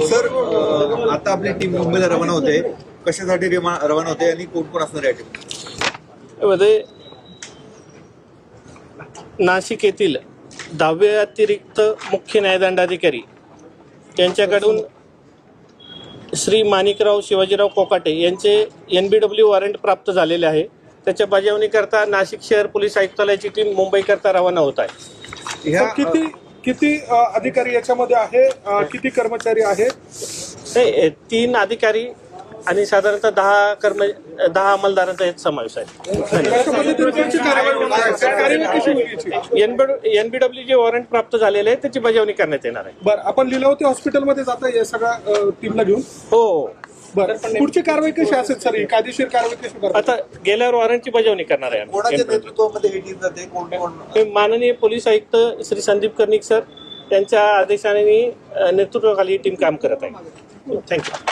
Sir आता आपली team मुंबईला रवाना होते, कशासाठी रवाना होते आणि कोण कोण असणार या टीम मध्ये? नाशिक येथील 10वे अतिरिक्त मुख्य न्यायदंडाधिकारी यांच्याकडून श्री माणिकराव शिवाजीराव कोकाटे यांचे NBW वॉरंट प्राप्त झालेले आहे. त्याच्या बजावणीकरता नाशिक शहर पोलीस आयुक्तालयाची टीम मुंबईकरता रवाना होत आहे. किती अधिकारी याच्यामध्ये आहे, किती कर्मचारी आहेत? 3 अधिकारी आणि साधारणतः 10 अंमलदारांचा यात समावेश आहे. NBW जे वॉरंट प्राप्त झालेले आहे त्याची बजावणी करण्यात येणार आहे. बरं, आपण लीलावती हॉस्पिटलमध्ये जाता या सगळ्या टीमला घेऊन? हो. बरं, पुढची कारवाई कशी असेल सर? कायदेशीर कारवाई कशी करणार? आता गेल्यावर वॉरंटची बजावणी करणार आहे. कोणाच्या नेतृत्वामध्ये ही टीम जाते? कोण माननीय पोलीस आयुक्त श्री संदीप कर्णिक सर यांच्या आदेशाने नेतृत्वाखाली ही टीम काम करत आहे. थँक्यू.